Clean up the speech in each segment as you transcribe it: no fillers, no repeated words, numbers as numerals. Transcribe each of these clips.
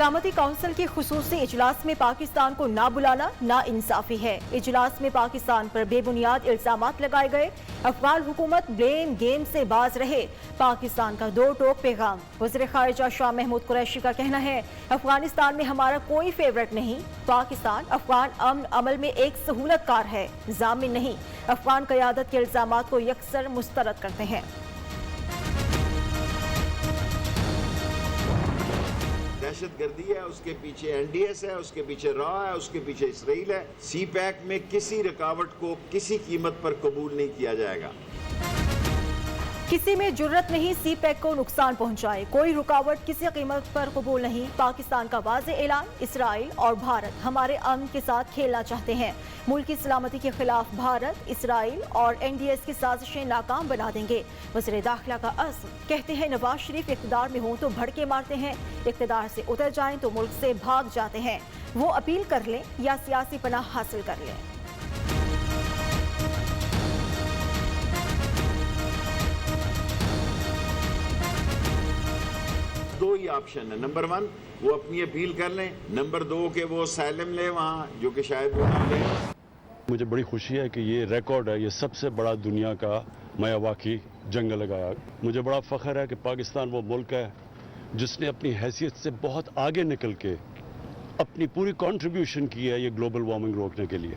سلامتی کونسل کے خصوصی اجلاس میں پاکستان کو نہ بلانا ناانصافی ہے۔ اجلاس میں پاکستان پر بے بنیاد الزامات لگائے گئے۔ افغان حکومت بلیم گیم سے باز رہے، پاکستان کا دو ٹوک پیغام۔ وزیر خارجہ شاہ محمود قریشی کا کہنا ہے، افغانستان میں ہمارا کوئی فیورٹ نہیں، پاکستان افغان امن عمل میں ایک سہولت کار ہے، ضامن نہیں۔ افغان قیادت کے الزامات کو یکسر مسترد کرتے ہیں۔ دہشت گردی ہے، اس کے پیچھے این ڈی ایس ہے، اس کے پیچھے را ہے، اس کے پیچھے اسرائیل ہے۔ سی پیک میں کسی رکاوٹ کو کسی قیمت پر قبول نہیں کیا جائے گا۔ کسی میں جرت نہیں سی پیک کو نقصان پہنچائے، کوئی رکاوٹ کسی قیمت پر قبول نہیں۔ پاکستان کا واضح اعلان، اسرائیل اور بھارت ہمارے امن کے ساتھ کھیلنا چاہتے ہیں، ملکی سلامتی کے خلاف بھارت، اسرائیل اور این ڈی ایس کی سازشیں ناکام بنا دیں گے۔ وزیر داخلہ کا عزم، کہتے ہیں نواز شریف اقتدار میں ہوں تو بھڑکے مارتے ہیں، اقتدار سے اتر جائیں تو ملک سے بھاگ جاتے ہیں، وہ اپیل کر لیں یا سیاسی پناہ حاصل کر لیں۔ دو ہی آپشن ہے، نمبر 1 وہ اپنی اپیل کر لیں، نمبر 2 کہ وہ اسائلم لیں وہاں، جو کہ شاید وہ نہ لیں۔ مجھے بڑی خوشی ہے کہ یہ ریکارڈ ہے، یہ سب سے بڑا دنیا کا میاواکی جنگ لگایا۔ مجھے بڑا فخر ہے کہ پاکستان وہ ملک ہے جس نے اپنی حیثیت سے بہت آگے نکل کے اپنی پوری کنٹریبیوشن کی ہے یہ گلوبل وارمنگ روکنے کے لیے۔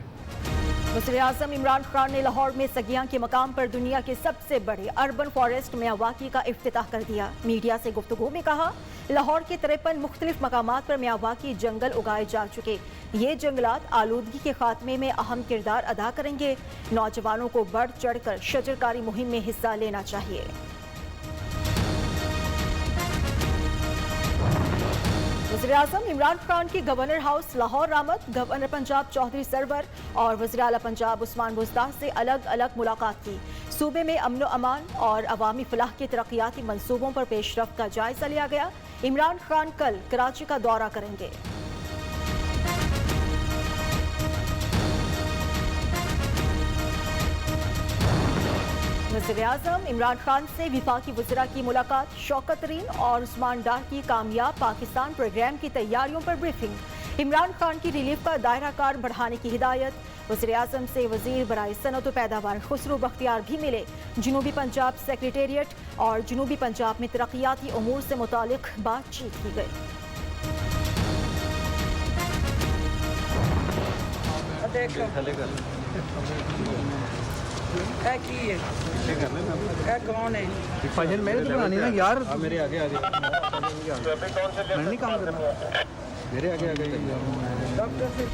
وزیر اعظم عمران خان نے لاہور میں سگیاں کے مقام پر دنیا کے سب سے بڑے اربن فارسٹ میاواکی کا افتتاح کر دیا۔ میڈیا سے گفتگو میں کہا، لاہور کے 53 مختلف مقامات پر میاواکی جنگل اگائے جا چکے، یہ جنگلات آلودگی کے خاتمے میں اہم کردار ادا کریں گے، نوجوانوں کو بڑھ چڑھ کر شجرکاری مہم میں حصہ لینا چاہیے۔ وزیر اعظم عمران خان کی گورنر ہاؤس لاہور آمد، گورنر پنجاب چودھری سرور اور وزیر اعلیٰ پنجاب عثمان بزدار سے الگ الگ ملاقات کی۔ صوبے میں امن و امان اور عوامی فلاح کے ترقیاتی منصوبوں پر پیش رفت کا جائزہ لیا گیا۔ عمران خان کل کراچی کا دورہ کریں گے۔ وزیر اعظم عمران خان سے وفاقی وزراء کی ملاقات، شوکت ترین اور عثمان ڈار کی کامیاب پاکستان پروگرام کی تیاریوں پر بریفنگ، عمران خان کی ریلیف کا دائرہ کار بڑھانے کی ہدایت۔ وزیر اعظم سے وزیر برائے صنعت و پیداوار خسرو بختیار بھی ملے، جنوبی پنجاب سیکریٹریٹ اور جنوبی پنجاب میں ترقیاتی امور سے متعلق بات چیت کی گئی۔ کون ہے فجر میرے تو بنانی نا یار، میرے آگے آگے میں نہیں کام کرنا، میرے آگے آگے۔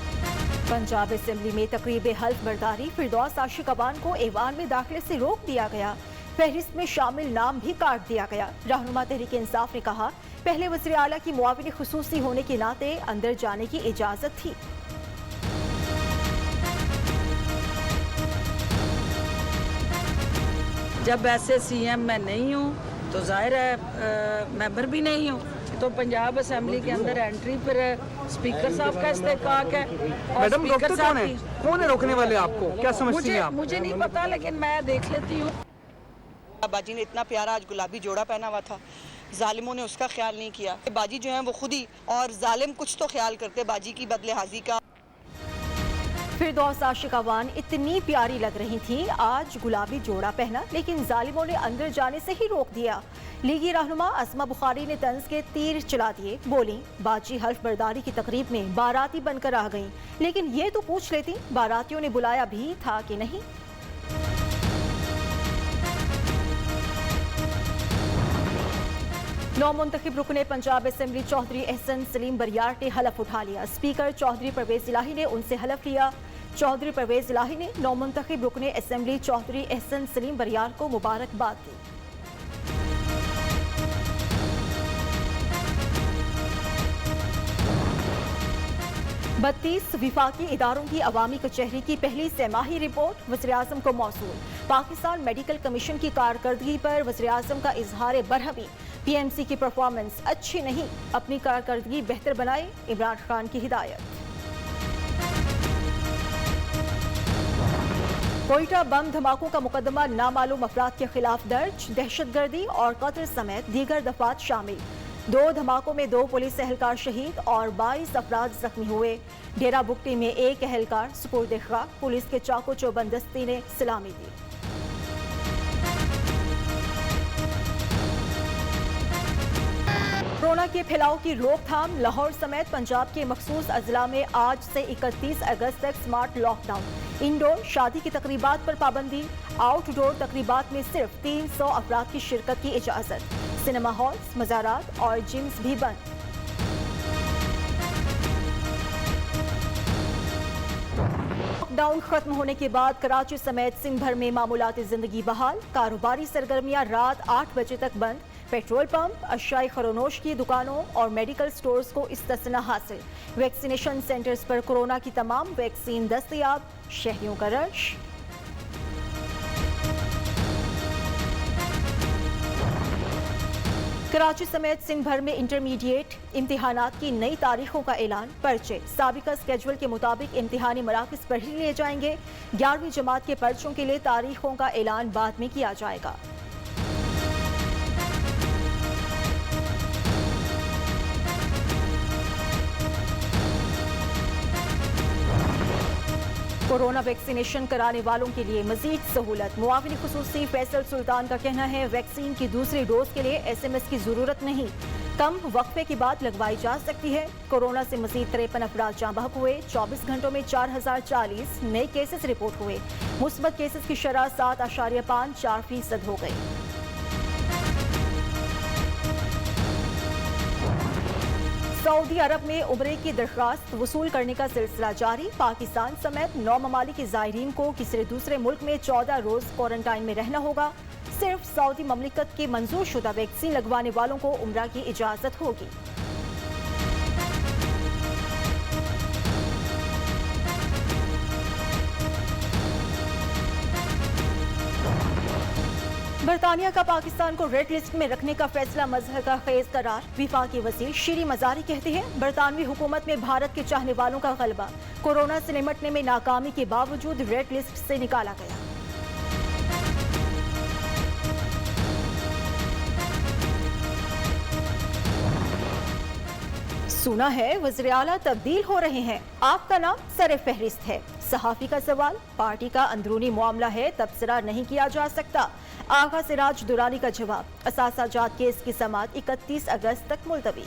پنجاب اسمبلی میں تقریب حلف برداری، فردوس عاشق عوان کو ایوان میں داخلے سے روک دیا گیا، فہرست میں شامل نام بھی کاٹ دیا گیا۔ رہنما تحریک انصاف نے کہا، پہلے وزیر اعلیٰ کی معاون خصوصی ہونے کے ناطے اندر جانے کی اجازت تھی۔ جب ایسے سی ایم میں نہیں ہوں تو ظاہر ہے ممبر بھی نہیں ہوں، تو پنجاب اسمبلی کے اندر انٹری پر اسپیکر صاحب کا استحقاق ہے۔ میڈم ڈاکٹر کون ہے روکنے والے آپ کو، کیا سمجھتی ہیں آپ؟ مجھے نہیں پتا، لیکن میں دیکھ لیتی ہوں۔ باجی نے اتنا پیارا آج گلابی جوڑا پہنا ہوا تھا، ظالموں نے اس کا خیال نہیں کیا۔ باجی جو ہیں وہ خود ہی، اور ظالم کچھ تو خیال کرتے باجی کی بدلحاظی کا۔ فردوس عاشق عوان اتنی پیاری لگ رہی تھی، آج گلابی جوڑا پہنا، لیکن ظالموں نے اندر جانے سے ہی روک دیا۔ لیگی رہنما اسما بخاری نے طنز کے تیر چلا دیے، بولیں باجی حلف برداری کی تقریب میں باراتی بن کر آ گئیں، لیکن یہ تو پوچھ لیتی باراتیوں نے بلایا بھی تھا کہ نہیں۔ نو منتخب رکن پنجاب اسمبلی چودھری احسن سلیم بریار نے حلف اٹھا لیا، اسپیکر چودھری پرویز الہی نے ان سے حلف لیا۔ چودھری پرویز الہی نے نو منتخب رکن اسمبلی چودھری احسن سلیم بریار کو مبارکباد دی۔ بتیس وفاقی اداروں کی عوامی کچہری کی پہلی سہ ماہی رپورٹ وزیر اعظم کو موصول۔ پاکستان میڈیکل کمیشن کی کارکردگی پر وزیر اعظم کا اظہار برہمی، پی ایم سی کی پرفارمنس اچھی نہیں، اپنی کارکردگی بہتر بنائے، عمران خان کی ہدایت۔ کوئٹہ بم دھماکوں کا مقدمہ نامعلوم افراد کے خلاف درج، دہشت گردی اور قتل سمیت دیگر دفعات شامل۔ दो धमाकों में 2 पुलिस एहलकार शहीद और 22 अफराद जख्मी हुए। डेरा बुगटी में एक एहलकार सुपुर्द खाक, पुलिस के चाको चौबंदस्ती ने सलामी दी। कोरोना के फैलाव की रोकथाम, लाहौर समेत पंजाब के मखसूस अजला में आज से 31 अगस्त तक स्मार्ट लॉकडाउन। इंडोर शादी की तकरीबात पर पाबंदी, आउटडोर तकरीबात में सिर्फ 300 अफराद की शिरकत की इजाजत। सिनेमा हॉल्स, मज़ारात और जिम्स भी बंद। लॉकडाउन खत्म होने के बाद कराची समेत सिंध भर में मामूलाती जिंदगी बहाल, कारोबारी सरगर्मियां रात 8 बजे तक बंद। पेट्रोल पंप, अशाई खरोनोश की दुकानों और मेडिकल स्टोर्स को इस्तिस्ना हासिल। वैक्सीनेशन सेंटर्स पर कोरोना की तमाम वैक्सीन दस्तयाब, शहरियों का रश। कराची समेत सिंध भर में इंटरमीडिएट इम्तिहानात की नई तारीखों का ऐलान। पर्चे साबिका स्केड्यूल के मुताबिक इम्तिहानी मराकज़ पर ही लिए जाएंगे। 11वीं जमात के पर्चों के लिए तारीखों का ऐलान बाद में किया जाएगा। कोरोना वैक्सीनेशन कराने वालों के लिए मजीद सहूलत। मुआविन खुसूसी फैसल सुल्तान का कहना है, वैक्सीन की दूसरी डोज के लिए SMS की जरूरत नहीं, कम वक्फे के बाद लगवाई जा सकती है। कोरोना से मजीद 53 अफराद जाँ बहक हुए। 24 घंटों में 4040 नए केसेस रिपोर्ट हुए। मुस्बत केसेस की शरह 7.54% हो गई। सऊदी अरब में उम्रे की दरख्वास्त वसूल करने का सिलसिला जारी। पाकिस्तान समेत 9 ममालिक के ज़ायरीन को किसी दूसरे मुल्क में 14 रोज़ क्वारंटाइन में रहना होगा। सिर्फ सऊदी ममलिकत के मंजूर शुदा वैक्सीन लगवाने वालों को उम्रा की इजाज़त होगी। बरतानिया का पाकिस्तान को रेड लिस्ट में रखने का फैसला मजहर का खेज करार। विफाकी वज़ीर शीरी मज़ारी कहते हैं, बरतानवी हुकूमत में भारत के चाहने वालों का गलबा। कोरोना से निमटने में नाकामी के बावजूद रेड लिस्ट से निकाला गया। सुना है वज़ीर आला तब्दील हो रहे हैं, आपका नाम सरे फहरिस्त है। सहाफ़ी का सवाल, पार्टी का अंदरूनी मामला है, तबसरा नहीं किया जा सकता। आगा सिराज दुरानी का जवाब, असासाजात केस की समाअत 31 अगस्त तक मुलतवी।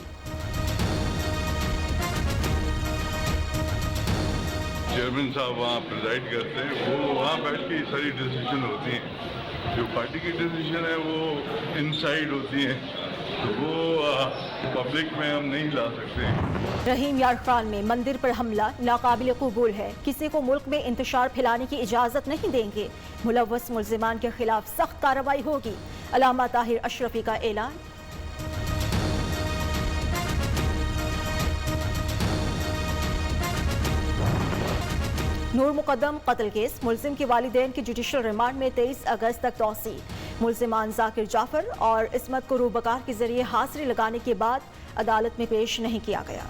चेयरमैन साहब वहाँ प्रिजाइड करते हैं, वो वहाँ बैठ के सारी डिसीजन होती हैं। जो पार्टी की डिसीजन है वो इनसाइड होती हैं, तो वो पब्लिक में हम नहीं ला सकते। रहीम यार खान में मंदिर पर हमला नाकाबिल कबूल है, किसी को मुल्क में इंतशार फैलाने की इजाज़त नहीं देंगे। मुलव्वस मुल्जिमान के खिलाफ सख्त कार्रवाई होगी। अलामा ताहिर अशरफी का ऐलान। नूर मुकद्दम कत्ल केस, मुल्जिम के वालिदैन की जुडिशल रिमांड में 23 अगस्त तक तौसी। मुल्जिमान जाकिर जाफर और इस्मत को रूह बकार के जरिए हाजिरी लगाने के बाद अदालत में पेश नहीं किया गया।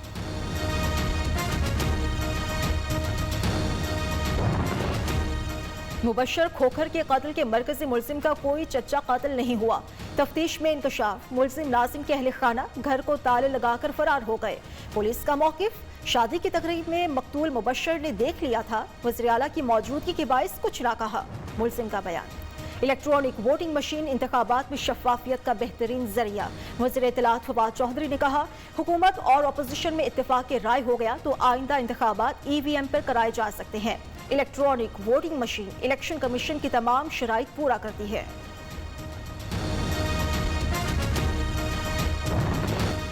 मुबशर खोखर के कत्ल के मरकजी मुल्जिम का कोई चच्चा कत्ल नहीं हुआ। तफ्तीश में इंकशाफ, मुल्जिम नाजिम के अहले खाना घर को ताले लगाकर फरार हो गए। पुलिस का मौकिफ, शादी की तकरीब में मकतूल मुबशर ने देख लिया था, वज़ीर आला की मौजूदगी के बायस कुछ ना कहा। मुल्जिम का बयान। इलेक्ट्रॉनिक वोटिंग मशीन इंतखाबात में शफाफियत का बेहतरीन जरिया। वज़ीर इत्तलात फवाद चौधरी ने कहा, हुकूमत और अपोजिशन में इत्तेफाक राय हो गया तो आइंदा इंतखाबात EVM पर कराए जा सकते हैं। Electronic voting machine election commission की तमाम शराइत पूरा करती है।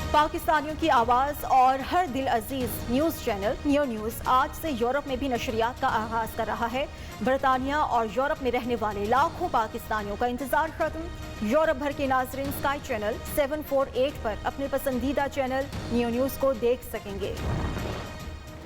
पाकिस्तानियों की आवाज़ और हर दिल अजीज न्यूज़ चैनल न्यू न्यूज़ आज से यूरोप में भी नशरियात का आगाज कर रहा है। बरतानिया और यूरोप में रहने वाले लाखों पाकिस्तानियों का इंतजार खत्म। यूरोप भर के नाजरीन स्काई चैनल 748 पर अपने पसंदीदा चैनल न्यू न्यूज़ को देख सकेंगे।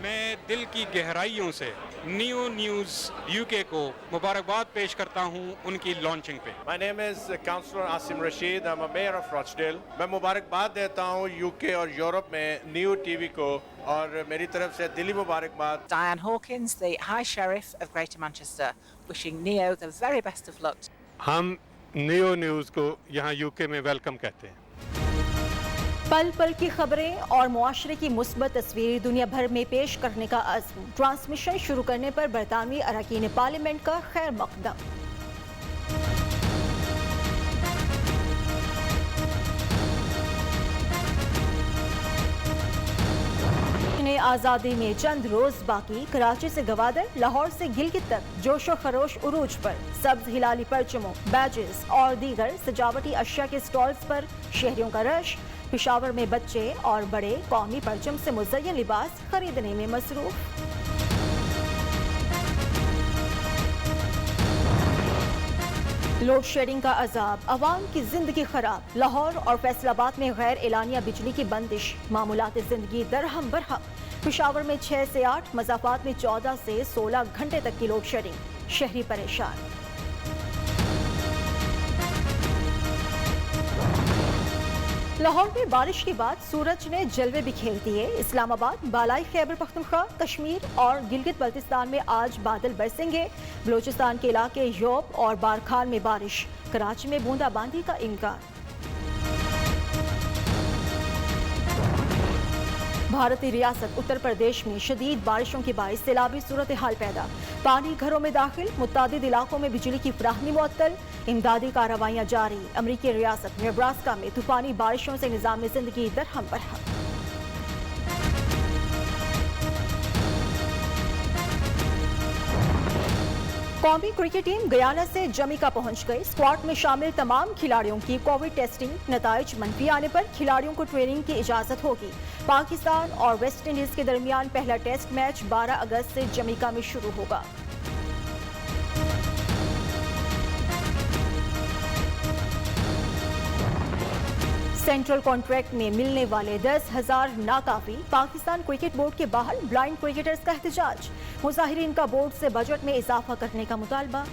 मैं दिल की गहराइयों से न्यू न्यूज़ UK को मुबारकबाद पेश करता हूं उनकी लॉन्चिंग पे। My name is Councillor Asim Rashid. I'm a mayor of Rochdale. मैं मुबारकबाद देता हूं UK और यूरोप में न्यू TV को, और मेरी तरफ से दिली मुबारकबाद। Diane Hawkins, the High Sheriff of Greater Manchester, wishing Neo the very best of luck. हम न्यू न्यूज़ को यहाँ UK में वेलकम कहते हैं। पल पल की खबरें और मुआशरे की मुस्बत तस्वीर दुनिया भर में पेश करने का अज़्म, ट्रांसमिशन शुरू करने पर बरतानवी अरकान पार्लियामेंट का खैर मकदम। आज़ादी में चंद रोज बाकी, कराची से गवादर, लाहौर से गिलगित तक जोशो खरोश उरूज पर। सब्ज हिलाली परचमों, बैजेस और दीगर सजावटी अशिया के स्टॉल्स पर शहरियों का रश। पेशावर में बच्चे और बड़े कौमी परचम से मुज़य्यन लिबास खरीदने में मसरूफ। लोड शेडिंग का अजाब, अवाम की जिंदगी खराब। लाहौर और फैसलाबाद में गैर एलानिया बिजली की बंदिश, मामूलात जिंदगी दरहम बरहम। पेशावर में 6 से 8, मज़ाफात में 14 से 16 घंटे तक की लोड शेडिंग, शहरी परेशान। लाहौर में बारिश के बाद सूरज ने जलवे बिखेर दिए। इस्लामाबाद, बालाई खैबर पख्तूनख्वा, कश्मीर और गिलगित बल्तिस्तान में आज बादल बरसेंगे। बलूचिस्तान के इलाके योब और बारखान में बारिश, कराची में बूंदाबांदी का इम्कान। भारतीय रियासत उत्तर प्रदेश में शदीद बारिशों के बायस सैलाबी सूरत हाल पैदा। पानी घरों में दाखिल, मुत्तादिद इलाकों में बिजली की फराहमी मुअत्तल, इमदादी कार्रवाइयां जारी। अमरीकी रियासत नेब्रास्का में तूफानी बारिशों से निज़ाम जिंदगी दरहम बरहम। कौमी क्रिकेट टीम गयाना से जमीका पहुंच गई। स्क्वाड में शामिल तमाम खिलाड़ियों की कोविड टेस्टिंग, नताइज मनफी आने पर खिलाड़ियों को ट्रेनिंग की इजाजत होगी। पाकिस्तान और वेस्ट इंडीज के दरमियान पहला टेस्ट मैच 12 अगस्त से जमीका में शुरू होगा। सेंट्रल कॉन्ट्रैक्ट में मिलने वाले 10,000 नाकाफी, पाकिस्तान क्रिकेट बोर्ड के बाहर ब्लाइंड क्रिकेटर्स का एहतजाज। मुजाहिरीन का बोर्ड से बजट में इजाफा करने का मुतालबा।